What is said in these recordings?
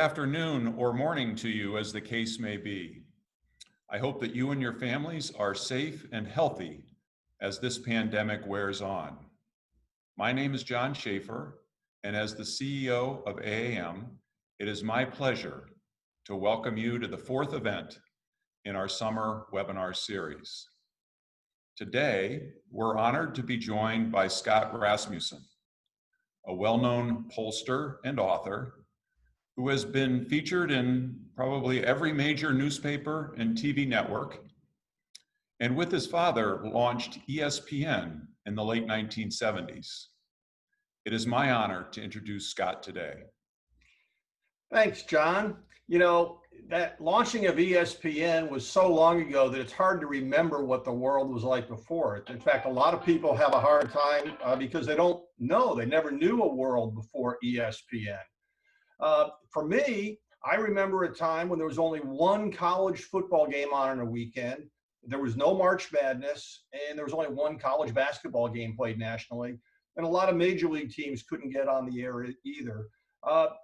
Afternoon or morning to you, as the case may be. I hope that you and your families are safe and healthy as this pandemic wears on. My name is John Schaefer, and as the CEO of AAM, it is my pleasure to welcome you to the fourth event in our summer webinar series. Today, we're honored to be joined by Scott Rasmussen, a well-known pollster and author who has been featured in probably every major newspaper and TV network, and with his father launched ESPN in the late 1970s. It is my honor to introduce Scott today. Thanks, John. You know, that launching of ESPN was so long ago that it's hard to remember what the world was like before it. In fact, a lot of people have a hard time because they don't know, they never knew a world before ESPN. For me, I remember a time when there was only one college football game on a weekend. There was no March Madness, and there was only one college basketball game played nationally. And a lot of major league teams couldn't get on the air either.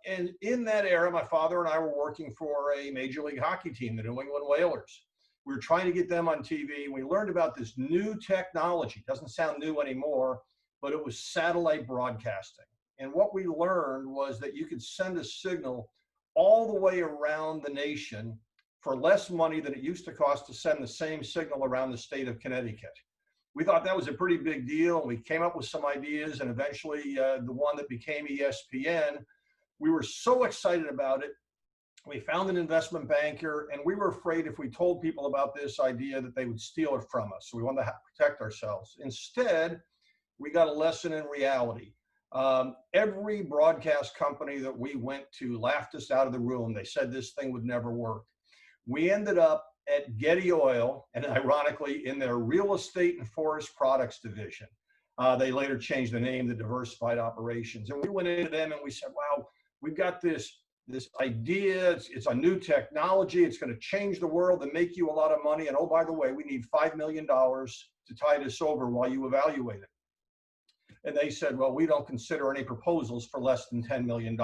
And in that era, my father and I were working for a major league hockey team, the New England Whalers. We were trying to get them on TV, and we learned about this new technology. It doesn't sound new anymore, but it was satellite broadcasting. And what we learned was that you could send a signal all the way around the nation for less money than it used to cost to send the same signal around the state of Connecticut. We thought that was a pretty big deal, and we came up with some ideas, and eventually the one that became ESPN, we were so excited about it. We found an investment banker, and we were afraid if we told people about this idea that they would steal it from us. So we wanted to protect ourselves. Instead, we got a lesson in reality. Every broadcast company that we went to laughed us out of the room. They said this thing would never work. We ended up at Getty Oil, and ironically in their real estate and forest products division. They later changed the name to Diversified Operations. And we went into them and we said, wow, we've got this idea. It's a new technology. It's going to change the world and make you a lot of money. And oh, by the way, we need $5 million to tide us over while you evaluate it. And they said, well, we don't consider any proposals for less than $10 million.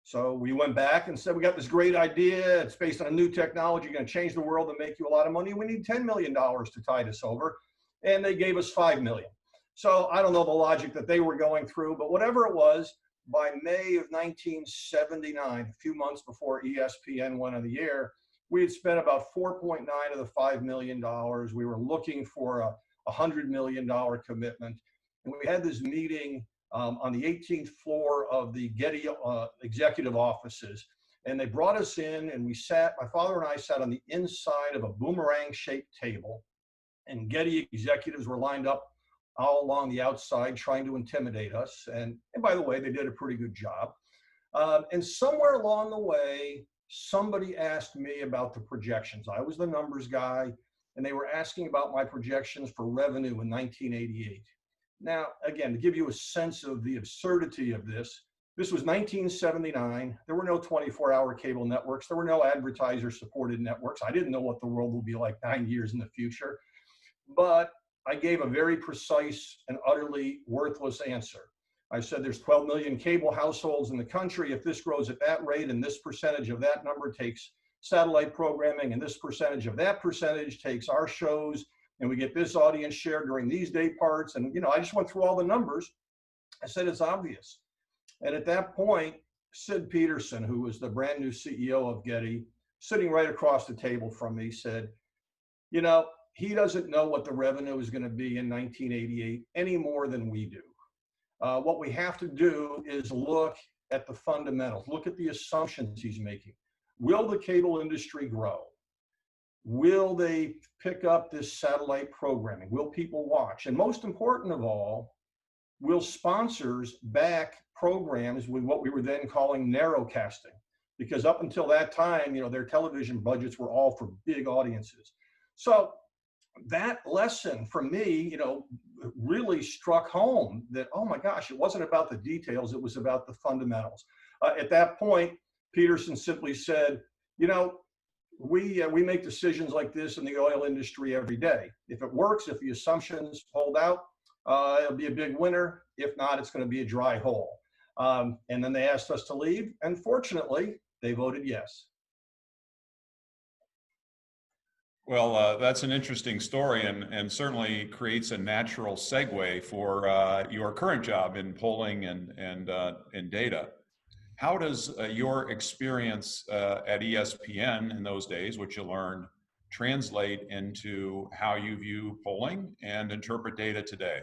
So we went back and said, we got this great idea. It's based on a new technology, going to change the world and make you a lot of money. We need $10 million to tide us over. And they gave us $5 million. So I don't know the logic that they were going through, but whatever it was, by May of 1979, a few months before ESPN went on the air, we had spent about 4.9 of the $5 million. We were looking for a $100 million commitment. And we had this meeting on the 18th floor of the Getty executive offices. And they brought us in, and we sat, my father and I sat on the inside of a boomerang-shaped table. And Getty executives were lined up all along the outside trying to intimidate us. And by the way, they did a pretty good job. And somewhere along the way, somebody asked me about the projections. I was the numbers guy, and they were asking about my projections for revenue in 1988. Now, again, to give you a sense of the absurdity of this was 1979. There were no 24-hour cable networks. There were no advertiser-supported networks. I didn't know what the world will be like 9 years in the future. But I gave a very precise and utterly worthless answer. I said there's 12 million cable households in the country. If this grows at that rate and this percentage of that number takes satellite programming and this percentage of that percentage takes our shows, and we get this audience share during these day parts. And, you know, I just went through all the numbers. I said, it's obvious. And at that point, Sid Peterson, who was the brand new CEO of Getty, sitting right across the table from me, said, you know, he doesn't know what the revenue is going to be in 1988 any more than we do. What we have to do is look at the fundamentals, look at the assumptions he's making. Will the cable industry grow? Will they pick up this satellite programming? Will people watch? And most important of all, will sponsors back programs with what we were then calling narrowcasting? Because up until that time, you know, their television budgets were all for big audiences. So that lesson for me, you know, really struck home that, oh my gosh, it wasn't about the details, it was about the fundamentals. At that point, Peterson simply said, you know, we make decisions like this in the oil industry every day. If it works, if the assumptions hold out, it'll be a big winner. If not, it's going to be a dry hole. And then they asked us to leave, and fortunately, they voted yes. Well, that's an interesting story, and certainly creates a natural segue for your current job in polling and in data. How does your experience at ESPN in those days, which you learned, translate into how you view polling and interpret data today?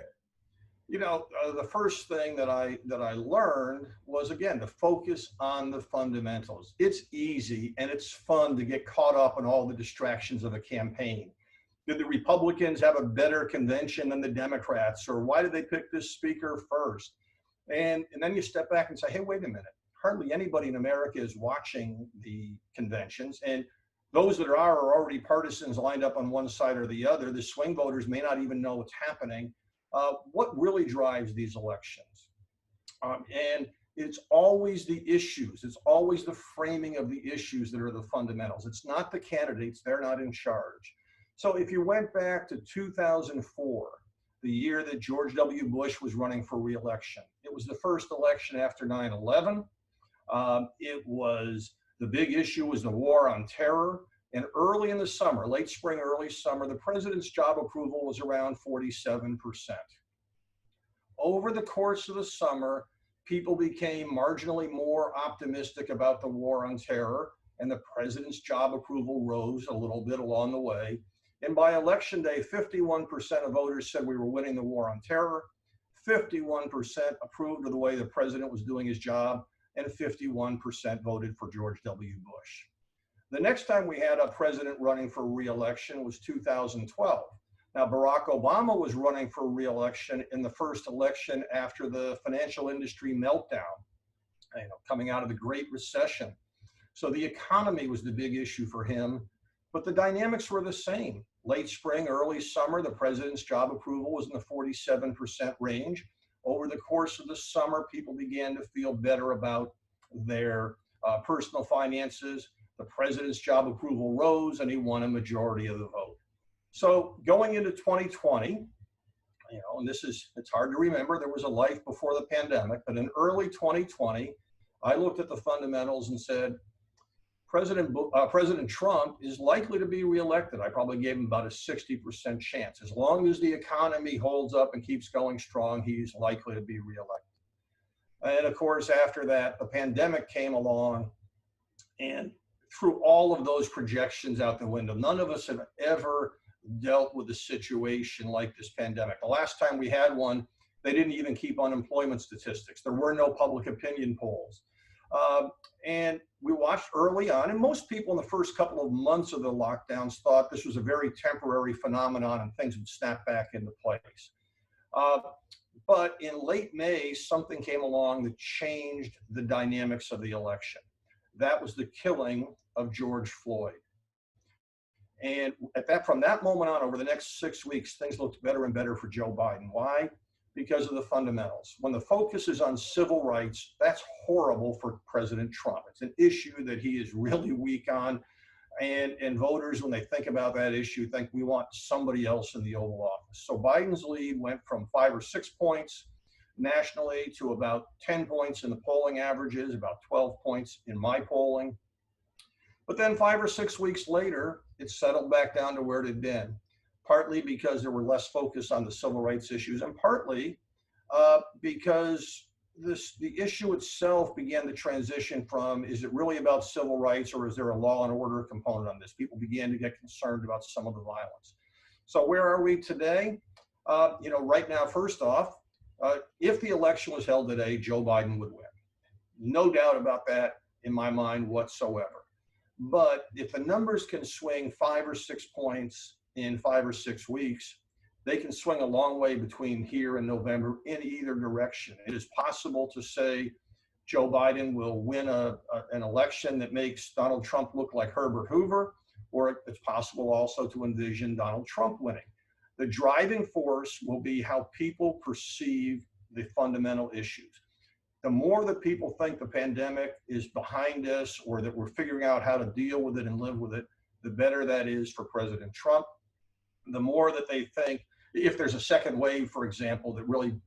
The first thing that I learned was, again, to focus on the fundamentals. It's easy and it's fun to get caught up in all the distractions of a campaign. Did the Republicans have a better convention than the Democrats, or why did they pick this speaker first? And then you step back and say, hey, wait a minute. Hardly anybody in America is watching the conventions, and those that are already partisans lined up on one side or the other. The swing voters may not even know what's happening. What really drives these elections? And it's always the issues. It's always the framing of the issues that are the fundamentals. It's not the candidates. They're not in charge. So if you went back to 2004, the year that George W. Bush was running for re-election, it was the first election after 9/11. The big issue was the war on terror. And early in the summer, late spring, early summer, the president's job approval was around 47%. Over the course of the summer, people became marginally more optimistic about the war on terror, and the president's job approval rose a little bit along the way. And by election day, 51% of voters said we were winning the war on terror, 51% approved of the way the president was doing his job, and 51% voted for George W. Bush. The next time we had a president running for re-election was 2012. Now, Barack Obama was running for re-election in the first election after the financial industry meltdown, coming out of the Great Recession. So the economy was the big issue for him, but the dynamics were the same. Late spring, early summer, the president's job approval was in the 47% range. Over the course of the summer, people began to feel better about their personal finances. The president's job approval rose, and he won a majority of the vote. So going into 2020, and it's hard to remember, there was a life before the pandemic, but in early 2020, I looked at the fundamentals and said, President Trump is likely to be reelected. I probably gave him about a 60% chance. As long as the economy holds up and keeps going strong, he's likely to be reelected. And of course, after that, the pandemic came along, and threw all of those projections out the window. None of us have ever dealt with a situation like this pandemic. The last time we had one, they didn't even keep unemployment statistics. There were no public opinion polls. And we watched early on, and most people in the first couple of months of the lockdowns thought this was a very temporary phenomenon and things would snap back into place. But in late May, something came along that changed the dynamics of the election. That was the killing of George Floyd. And from that moment on, over the next 6 weeks, things looked better and better for Joe Biden. Why? Because of the fundamentals. When the focus is on civil rights, that's horrible for President Trump. It's an issue that he is really weak on. And voters, when they think about that issue, think we want somebody else in the Oval Office. So Biden's lead went from 5 or 6 points nationally to about 10 points in the polling averages, about 12 points in my polling. But then 5 or 6 weeks later, it settled back down to where it had been, partly because there were less focus on the civil rights issues, and partly because the issue itself began to transition from, is it really about civil rights, or is there a law and order component on this? People began to get concerned about some of the violence. So where are we today? Right now, first off, if the election was held today, Joe Biden would win. No doubt about that in my mind whatsoever. But if the numbers can swing 5 or 6 points in 5 or 6 weeks, they can swing a long way between here and November in either direction. It is possible to say Joe Biden will win an election that makes Donald Trump look like Herbert Hoover, or it's possible also to envision Donald Trump winning. The driving force will be how people perceive the fundamental issues. The more that people think the pandemic is behind us, or that we're figuring out how to deal with it and live with it, the better that is for President Trump. The more that they think, if there's a second wave, for example, that really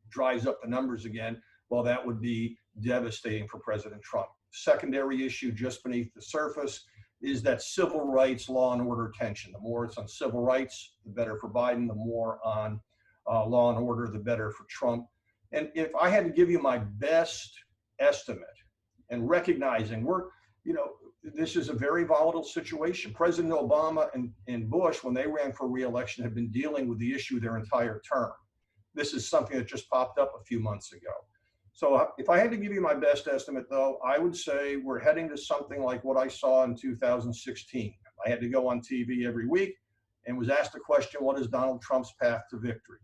drives up the numbers again, well, that would be devastating for President Trump. Secondary issue just beneath the surface is that civil rights, law and order tension. The more it's on civil rights, the better for Biden. The more on law and order, the better for Trump. And if I had to give you my best estimate, and recognizing this is a very volatile situation. President Obama and Bush, when they ran for re-election, have been dealing with the issue their entire term. This is something that just popped up a few months ago. So if I had to give you my best estimate, though, I would say we're heading to something like what I saw in 2016. I had to go on TV every week and was asked the question, what is Donald Trump's path to victory?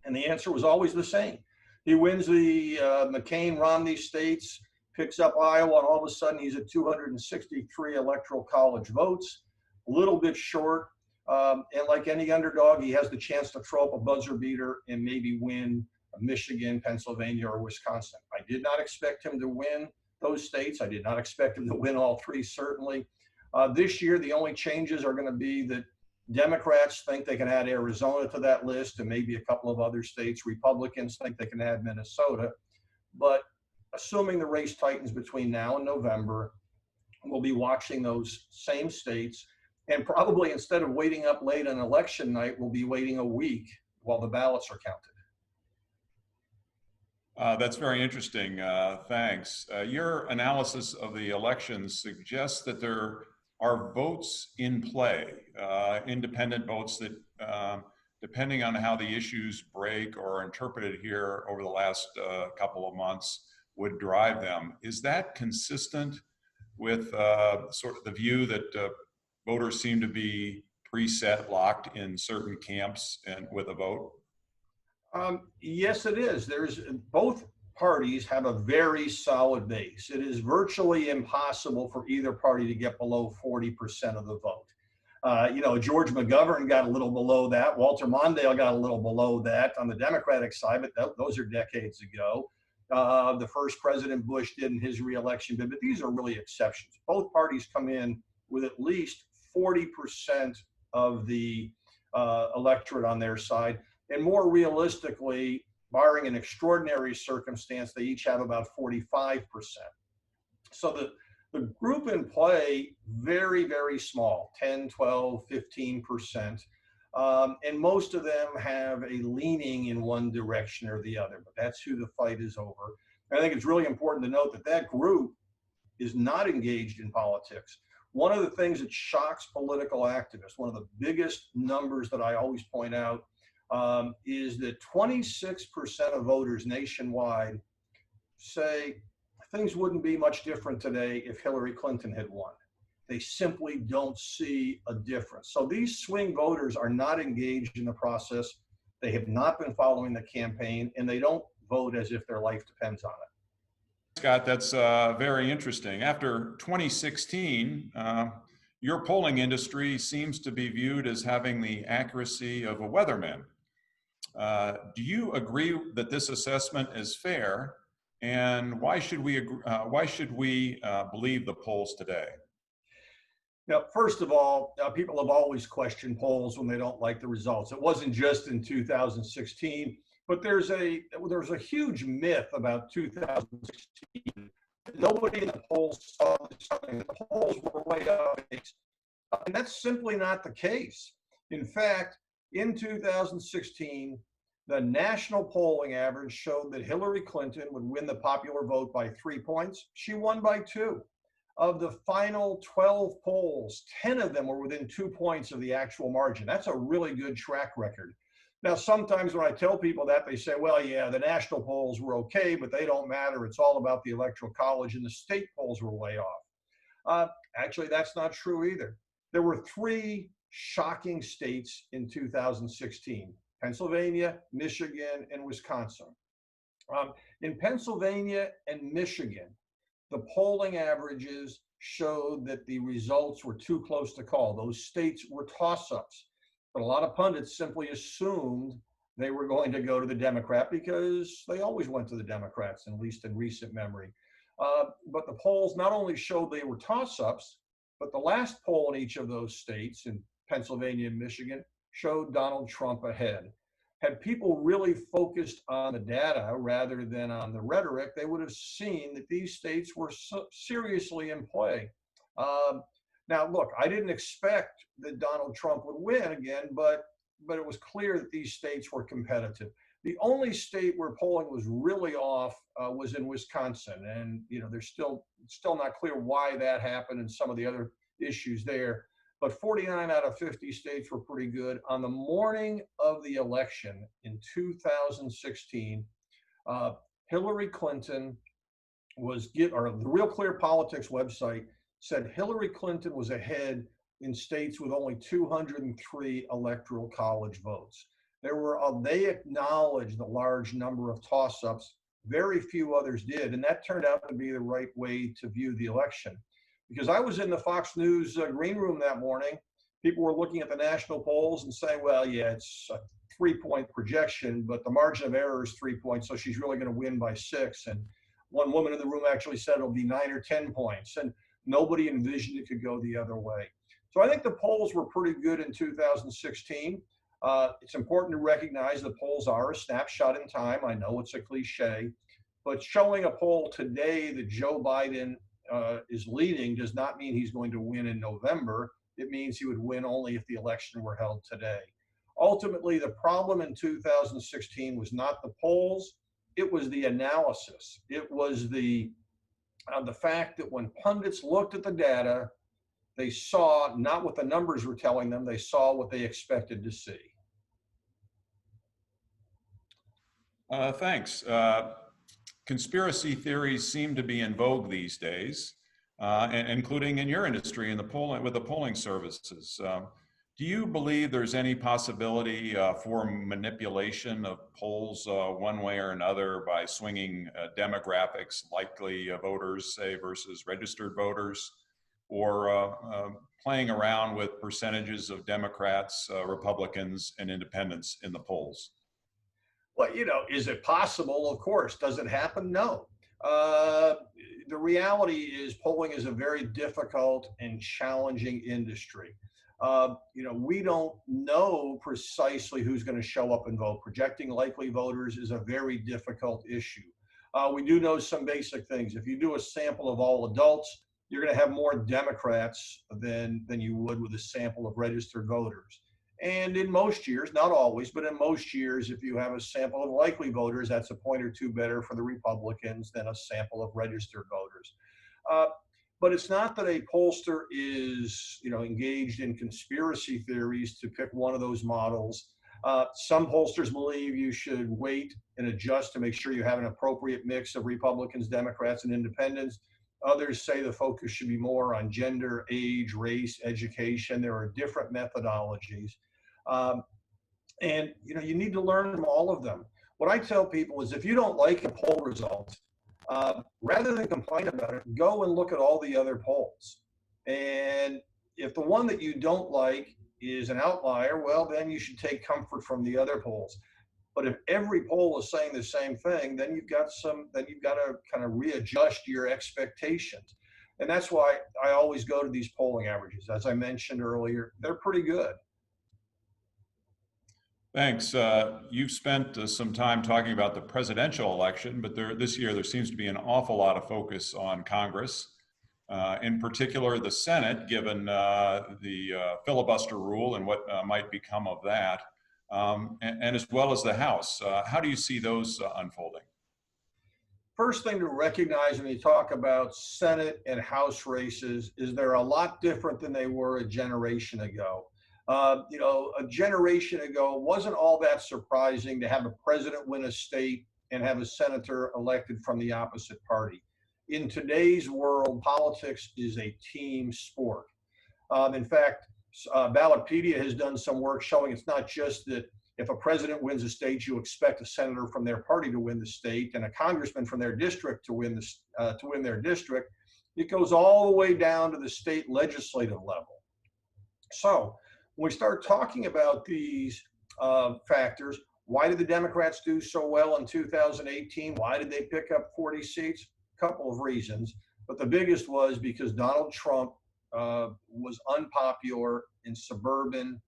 And the answer was always the same. He wins the McCain-Romney states, picks up Iowa, and all of a sudden he's at 263 electoral college votes, a little bit short. And like any underdog, he has the chance to throw up a buzzer beater and maybe win Michigan, Pennsylvania, or Wisconsin. I did not expect him to win those states. I did not expect him to win all three, certainly. This year, the only changes are going to be that Democrats think they can add Arizona to that list and maybe a couple of other states. Republicans think they can add Minnesota. But assuming the race tightens between now and November, we'll be watching those same states. And probably instead of waiting up late on election night, we'll be waiting a week while the ballots are counted. That's very interesting. Thanks. Your analysis of the elections suggests that there are votes in play, independent votes that, depending on how the issues break or are interpreted here over the last couple of months, would drive them. Is that consistent with sort of the view that voters seem to be preset, locked in certain camps and with a vote? Yes, it is. Both parties have a very solid base. It is virtually impossible for either party to get below 40% of the vote. George McGovern got a little below that. Walter Mondale got a little below that on the Democratic side, but those are decades ago. The first President Bush did in his reelection bid, but these are really exceptions. Both parties come in with at least 40% of the electorate on their side. And more realistically, barring an extraordinary circumstance, they each have about 45%. So the group in play, very, very small, 10, 12, 15%. And most of them have a leaning in one direction or the other, but that's who the fight is over. And I think it's really important to note that that group is not engaged in politics. One of the things that shocks political activists, one of the biggest numbers that I always point out, is that 26% of voters nationwide say things wouldn't be much different today if Hillary Clinton had won. They simply don't see a difference. So these swing voters are not engaged in the process. They have not been following the campaign, and they don't vote as if their life depends on it. Scott, that's very interesting. After 2016, your polling industry seems to be viewed as having the accuracy of a weatherman. Do you agree that this assessment is fair, and why should we believe the polls today? Now, first of all, people have always questioned polls when they don't like the results. It wasn't just in 2016, but there's a huge myth about 2016. Nobody in the polls saw something. The polls were way up, and that's simply not the case. In fact, in 2016, the national polling average showed that Hillary Clinton would win the popular vote by 3 points. She won by 2. Of the final 12 polls, 10 of them were within 2 points of the actual margin. That's a really good track record. Now, sometimes when I tell people that, they say, well, yeah, the national polls were okay, but they don't matter. It's all about the Electoral College, and the state polls were way off. Actually, that's not true either. There were 3 shocking states in 2016: Pennsylvania, Michigan, and Wisconsin. In Pennsylvania and Michigan, the polling averages showed that the results were too close to call. Those states were toss-ups, but a lot of pundits simply assumed they were going to go to the Democrat because they always went to the Democrats, at least in recent memory. But the polls not only showed they were toss-ups, but the last poll in each of those states, in Pennsylvania and Michigan, showed Donald Trump ahead. Had people really focused on the data rather than on the rhetoric, they would have seen that these states were seriously in play. Um, Now, look, I didn't expect that Donald Trump would win again, but it was clear that these states were competitive. The only state where polling was really off was in Wisconsin, and there's still not clear why that happened and some of the other issues there. But 49 out of 50 states were pretty good. On the morning of the election in 2016, uh, Hillary Clinton or the Real Clear Politics website said Hillary Clinton was ahead in states with only 203 electoral college votes. They acknowledged the large number of toss-ups. Very few others did, and that turned out to be the right way to view the election. Because I was in the Fox News green room that morning, people were looking at the national polls and saying, well, yeah, it's a 3-point projection, but the margin of error is 3 points, so she's really going to win by 6. And one woman in the room actually said it'll be 9 or 10 points, and nobody envisioned it could go the other way. So I think the polls were pretty good in 2016. It's important to recognize the polls are a snapshot in time. I know it's a cliche, but showing a poll today that Joe Biden is leading does not mean he's going to win in November. It means he would win only if the election were held today. Ultimately, the problem in 2016 was not the polls, it was the analysis. It was the fact that when pundits looked at the data, they saw not what the numbers were telling them, they saw what they expected to see. Thanks. Conspiracy theories seem to be in vogue these days, including in your industry, in the polling with the polling services. Do you believe there's any possibility for manipulation of polls one way or another by swinging demographics, likely voters, say, versus registered voters, or playing around with percentages of Democrats, Republicans, and independents in the polls? Well, is it possible? Of course. Does it happen? No. The reality is polling is a very difficult and challenging industry. We don't know precisely who's going to show up and vote. Projecting likely voters is a very difficult issue. We do know some basic things. If you do a sample of all adults, you're going to have more Democrats than you would with a sample of registered voters. And in most years, not always, but in most years, if you have a sample of likely voters, that's a point or two better for the Republicans than a sample of registered voters. But it's not that a pollster is, engaged in conspiracy theories to pick one of those models. Some pollsters believe you should wait and adjust to make sure you have an appropriate mix of Republicans, Democrats, and independents. Others say the focus should be more on gender, age, race, education. There are different methodologies. And you need to learn from all of them. What I tell people is if you don't like a poll result, rather than complain about it, go and look at all the other polls. And if the one that you don't like is an outlier, well, then you should take comfort from the other polls. But if every poll is saying the same thing, then you've got to kind of readjust your expectations. And that's why I always go to these polling averages. As I mentioned earlier, they're pretty good. Thanks. You've spent some time talking about the presidential election, but this year there seems to be an awful lot of focus on Congress, in particular the Senate, given the filibuster rule and what might become of that, and as well as the House. How do you see those unfolding? First thing to recognize when you talk about Senate and House races is they're a lot different than they were a generation ago. A generation ago, it wasn't all that surprising to have a president win a state and have a senator elected from the opposite party. In today's world, politics is a team sport. In fact, Ballotpedia has done some work showing it's not just that if a president wins a state, you expect a senator from their party to win the state and a congressman from their district to win their district. It goes all the way down to the state legislative level. So when we start talking about these factors, why did the Democrats do so well in 2018? Why did they pick up 40 seats? A couple of reasons, but the biggest was because Donald Trump was unpopular in suburban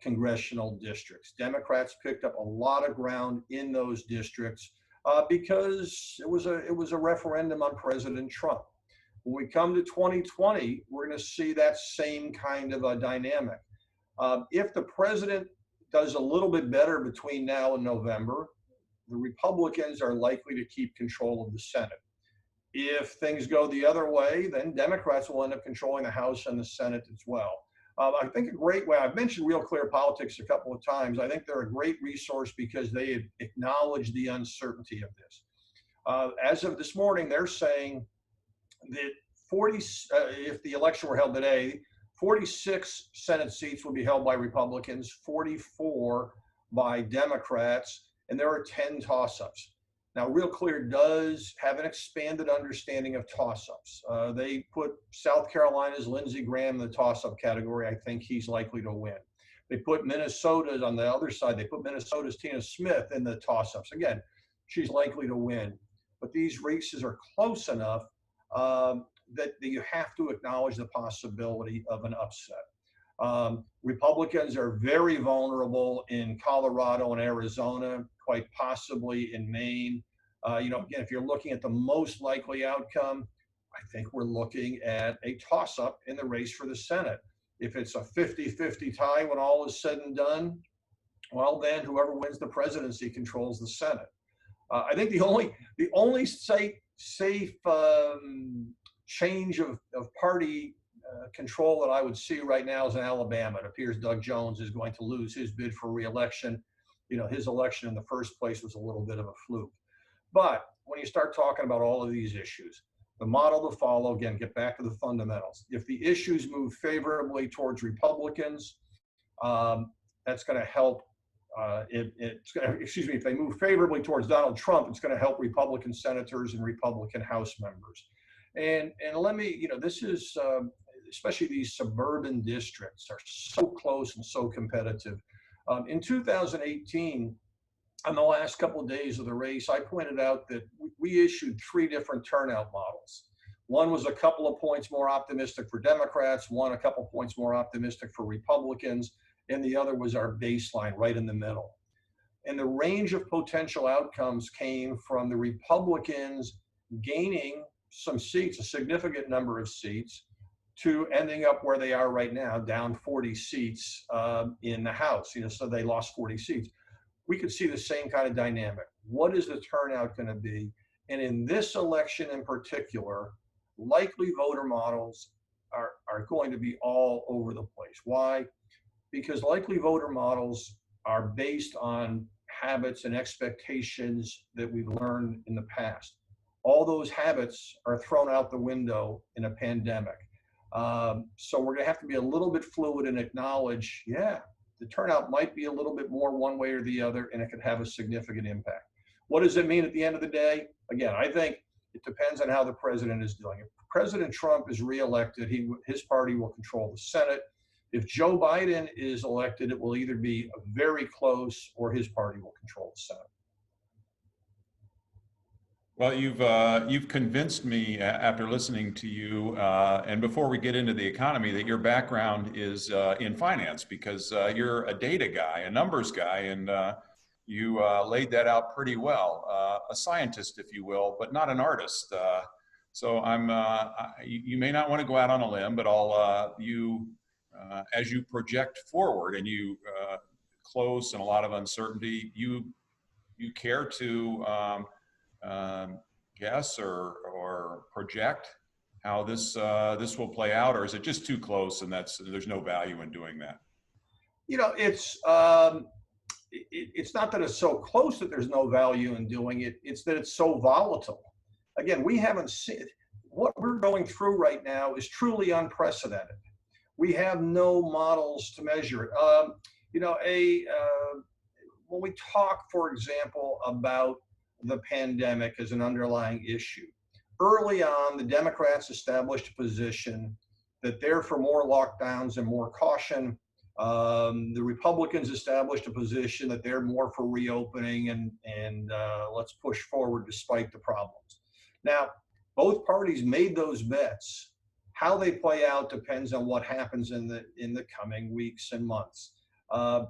congressional districts. Democrats picked up a lot of ground in those districts because it was a referendum on President Trump. When we come to 2020, we're going to see that same kind of a dynamic. If the president does a little bit better between now and November, the Republicans are likely to keep control of the Senate. If things go the other way, then Democrats will end up controlling the House and the Senate as well. I think a great way, I've mentioned Real Clear Politics a couple of times. I think they're a great resource because they acknowledge the uncertainty of this. As of this morning, they're saying that if the election were held today, 46 Senate seats will be held by Republicans, 44 by Democrats, and there are 10 toss-ups. Now, Real Clear does have an expanded understanding of toss-ups. They put South Carolina's Lindsey Graham in the toss-up category. I think he's likely to win. They put Minnesota's on the other side. They put Minnesota's Tina Smith in the toss-ups. Again, she's likely to win. But these races are close enough that you have to acknowledge the possibility of an upset. Republicans are very vulnerable in Colorado and Arizona, quite possibly in Maine. Again, if you're looking at the most likely outcome, I think we're looking at a toss-up in the race for the Senate. If it's a 50-50 tie when all is said and done, well, then whoever wins the presidency controls the Senate. I think the only safe change of party control that I would see right now is in Alabama. It appears Doug Jones is going to lose his bid for re-election. His election in the first place was a little bit of a fluke. But when you start talking about all of these issues, the model to follow, again, get back to the fundamentals. If the issues move favorably towards Republicans, that's going to help. If they move favorably towards Donald Trump, it's going to help Republican senators and Republican House members. And let me, this is, especially these suburban districts are so close and so competitive. In 2018, on the last couple of days of the race, I pointed out that we issued 3 different turnout models. One was a couple of points more optimistic for Democrats, one a couple points more optimistic for Republicans, and the other was our baseline right in the middle. And the range of potential outcomes came from the Republicans gaining some seats, a significant number of seats, to ending up where they are right now, down 40 seats in the House. So they lost 40 seats. We could see the same kind of dynamic. What is the turnout going to be? And in this election in particular, likely voter models are going to be all over the place. Why? Because likely voter models are based on habits and expectations that we've learned in the past. All those habits are thrown out the window in a pandemic. So we're going to have to be a little bit fluid and acknowledge, the turnout might be a little bit more one way or the other, and it could have a significant impact. What does it mean at the end of the day? Again, I think it depends on how the president is doing. If President Trump is reelected, his party will control the Senate. If Joe Biden is elected, it will either be very close or his party will control the Senate. Well, you've convinced me after listening to you, and before we get into the economy, that your background is in finance, because you're a data guy, a numbers guy, and you laid that out pretty well. A scientist, if you will, but not an artist. So you may not want to go out on a limb, but as you project forward and you close and a lot of uncertainty, you care to guess or project how this will play out, or is it just too close and there's no value in doing that? It's not that it's so close that there's no value in doing it. It's that it's so volatile. Again, we haven't seen what we're going through right now is truly unprecedented. We have no models to measure it. When we talk, for example, about the pandemic as an underlying issue, early on, the Democrats established a position that they're for more lockdowns and more caution. The Republicans established a position that they're more for reopening and let's push forward despite the problems. Now, both parties made those bets. How they play out depends on what happens in the coming weeks and months. Uh,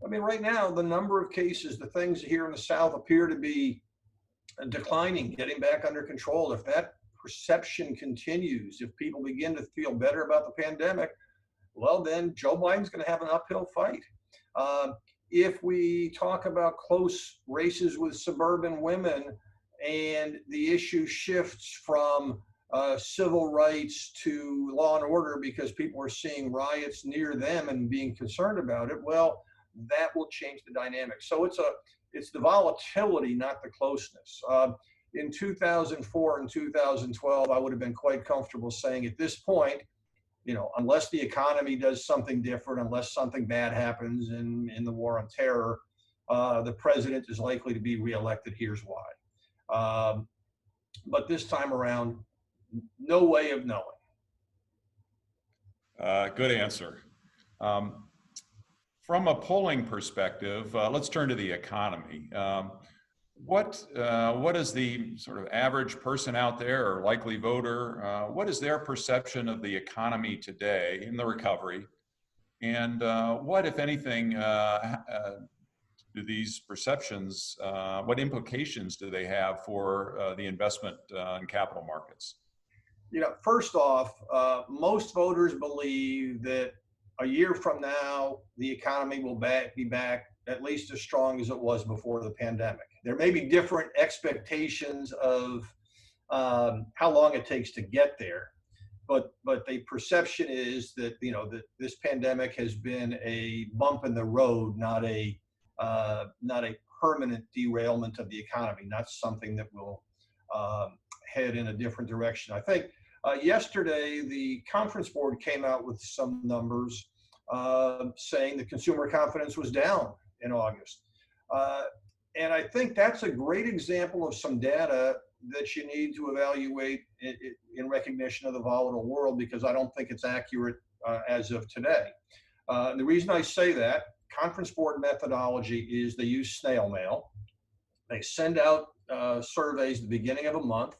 right now, the number of cases, the things here in the South appear to be declining, getting back under control. If that perception continues, if people begin to feel better about the pandemic, well, then Joe Biden's going to have an uphill fight. If we talk about close races with suburban women and the issue shifts from civil rights to law and order because people are seeing riots near them and being concerned about it, well, that will change the dynamic. So it's the volatility, not the closeness. In 2004 and 2012, I would have been quite comfortable saying at this point, unless the economy does something different, unless something bad happens in the war on terror, the president is likely to be reelected. Here's why. But this time around, no way of knowing. Good answer. From a polling perspective, let's turn to the economy. What is the sort of average person out there or likely voter? What is their perception of the economy today in the recovery? And what, if anything, do these perceptions, what implications do they have for the investment in capital markets? First off, most voters believe that a year from now, the economy will be back at least as strong as it was before the pandemic. There may be different expectations of how long it takes to get there, but the perception is that that this pandemic has been a bump in the road, not a permanent derailment of the economy, not something that will head in a different direction. I think yesterday the conference board came out with some numbers saying that consumer confidence was down in August. And I think that's a great example of some data that you need to evaluate in recognition of the volatile world, because I don't think it's accurate as of today. The reason I say that, conference board methodology is they use snail mail. They send out surveys at the beginning of a month.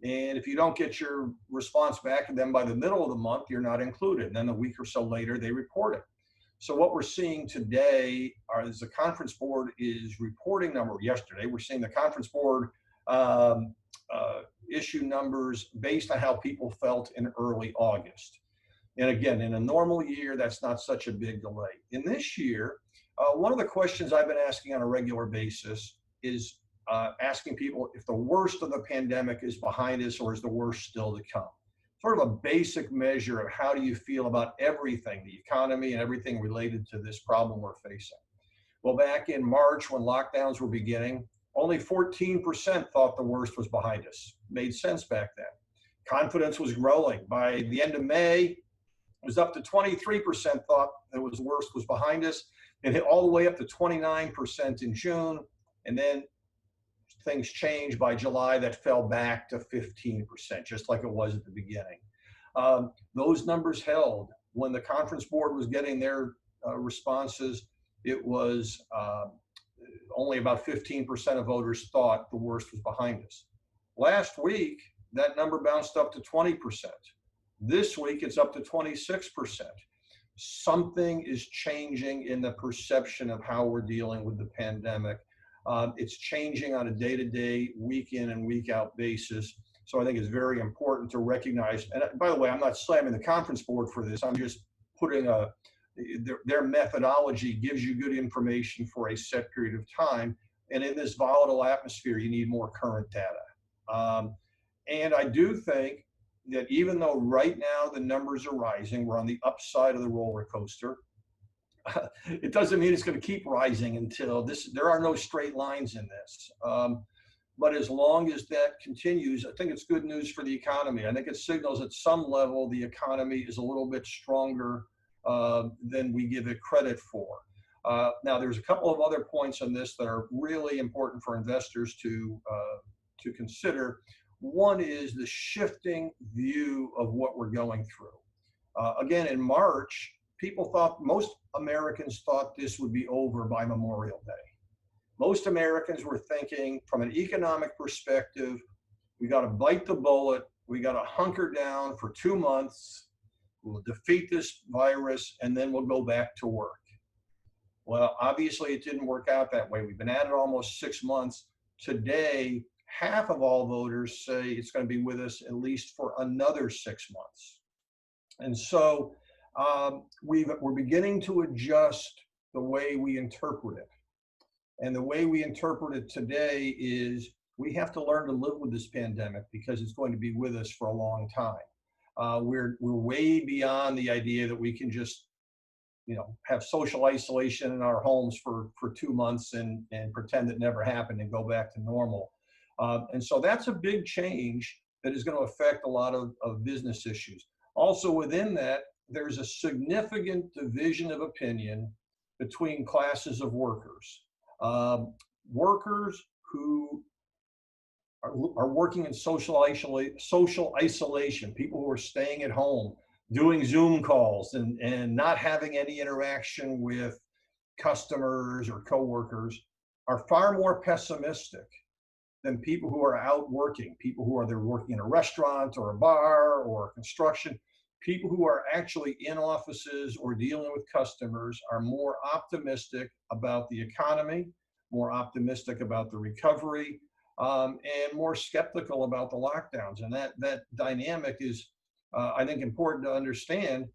And if you don't get your response back to them by the middle of the month, you're not included. And then a week or so later, they report it. So what we're seeing today is the conference board is reporting number. Yesterday, we're seeing the conference board issue numbers based on how people felt in early August. And again, in a normal year, that's not such a big delay. In this year, one of the questions I've been asking on a regular basis is asking people if the worst of the pandemic is behind us or is the worst still to come. Sort of a basic measure of how do you feel about everything, the economy and everything related to this problem we're facing. Well, back in March when lockdowns were beginning, only 14% thought the worst was behind us. Made sense back then. Confidence was growing. By the end of May, it was up to 23% thought the worst was behind us. It hit all the way up to 29% in June. And then things changed by July, that fell back to 15%, just like it was at the beginning. Those numbers held. When the conference board was getting their responses, it was only about 15% of voters thought the worst was behind us. Last week, that number bounced up to 20%. This week, it's up to 26%. Something is changing in the perception of how we're dealing with the pandemic. It's changing on a day-to-day, week in and week out basis. So I think it's very important to recognize, and by the way, I'm not slamming the conference board for this. I'm just putting their methodology gives you good information for a set period of time. And in this volatile atmosphere, you need more current data. And I do think that even though right now the numbers are rising, we're on the upside of the roller coaster. It doesn't mean it's going to keep rising until this. There are no straight lines in this. But as long as that continues, I think it's good news for the economy. I think it signals at some level the economy is a little bit stronger than we give it credit for. Now, there's a couple of other points on this that are really important for investors to consider. One is the shifting view of what we're going through. Again, in March, most Americans thought this would be over by Memorial Day. Most Americans were thinking from an economic perspective, we got to bite the bullet. We got to hunker down for 2 months. We'll defeat this virus and then we'll go back to work. Well, obviously it didn't work out that way. We've been at it almost 6 months. Today, half of all voters say it's going to be with us at least for another 6 months. And so we're beginning to adjust the way we interpret it. And the way we interpret it today is we have to learn to live with this pandemic because it's going to be with us for a long time. We're way beyond the idea that we can just, have social isolation in our homes for 2 months and pretend it never happened and go back to normal. And so that's a big change that is going to affect a lot of business issues. Also within that, there's a significant division of opinion between classes of workers. Workers who are working in social isolation, people who are staying at home, doing Zoom calls and not having any interaction with customers or coworkers, are far more pessimistic than people who are out working, people who are there working in a restaurant or a bar or construction. People who are actually in offices or dealing with customers are more optimistic about the economy, more optimistic about the recovery, and more skeptical about the lockdowns. And that dynamic is, I think, important to understand,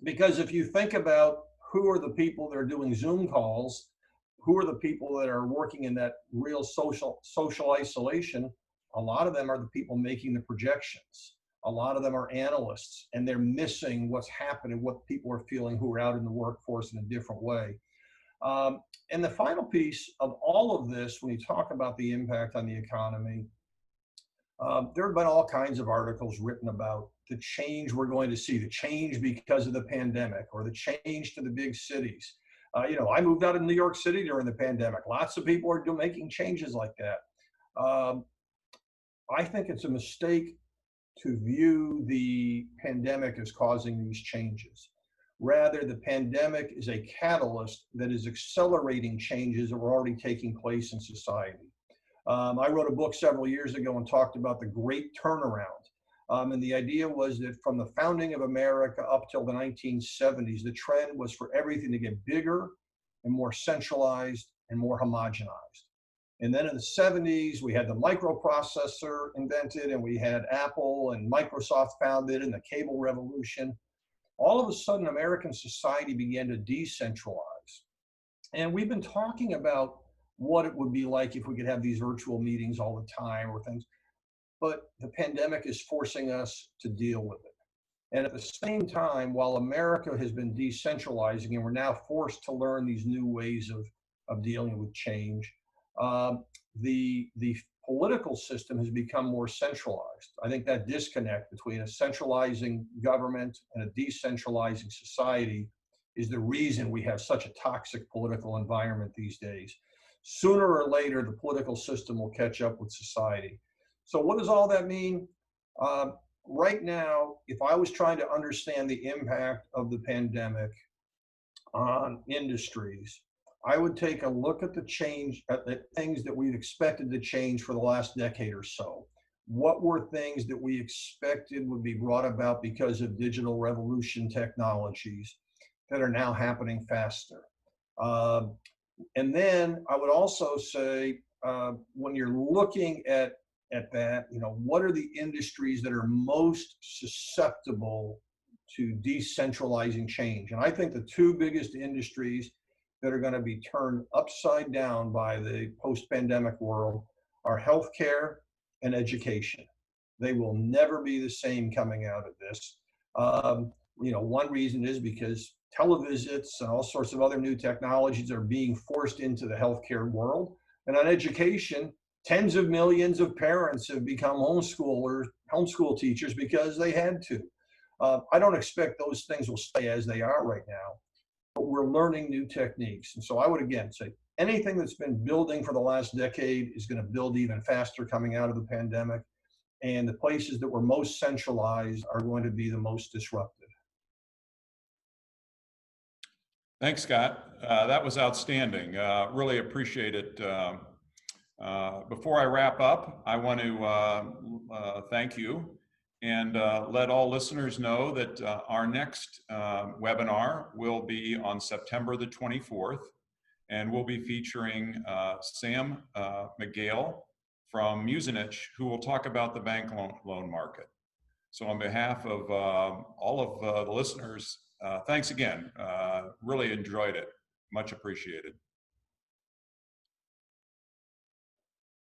because if you think about who are the people that are doing Zoom calls, who are the people that are working in that real social isolation, a lot of them are the people making the projections. A lot of them are analysts, and they're missing what's happening, what people are feeling who are out in the workforce in a different way. And the final piece of all of this, when you talk about the impact on the economy, there have been all kinds of articles written about the change we're going to see, the change because of the pandemic, or the change to the big cities. I moved out of New York City during the pandemic. Lots of people are making changes like that. I think it's a mistake to view the pandemic as causing these changes. Rather, the pandemic is a catalyst that is accelerating changes that were already taking place in society. I wrote a book several years ago and talked about the Great Turnaround. And the idea was that from the founding of America up till the 1970s, the trend was for everything to get bigger and more centralized and more homogenized. And then in the 70s, we had the microprocessor invented, and we had Apple and Microsoft founded, and the cable revolution. All of a sudden, American society began to decentralize. And we've been talking about what it would be like if we could have these virtual meetings all the time or things. But the pandemic is forcing us to deal with it. And at the same time, while America has been decentralizing and we're now forced to learn these new ways of dealing with change, the political system has become more centralized. I think that disconnect between a centralizing government and a decentralizing society is the reason we have such a toxic political environment these days. Sooner or later, the political system will catch up with society. So what does all that mean? Right now, if I was trying to understand the impact of the pandemic on industries, I would take a look at the change, at the things that we've expected to change for the last decade or so. What were things that we expected would be brought about because of digital revolution technologies that are now happening faster? And then I would also say, when you're looking at that, what are the industries that are most susceptible to decentralizing change? And I think the two biggest industries that are going to be turned upside down by the post-pandemic world are healthcare and education. They will never be the same coming out of this. One reason is because televisits and all sorts of other new technologies are being forced into the healthcare world. And on education, tens of millions of parents have become homeschool teachers because they had to. I don't expect those things will stay as they are right now, but we're learning new techniques. And so I would again say anything that's been building for the last decade is going to build even faster coming out of the pandemic. And the places that were most centralized are going to be the most disrupted. Thanks, Scott. That was outstanding. Really appreciate it. Before I wrap up, I want to thank you and let all listeners know that our next webinar will be on September the 24th. and we'll be featuring Sam McGale from Musenich, who will talk about the bank loan market. So on behalf of all of the listeners, thanks again. Really enjoyed it. Much appreciated.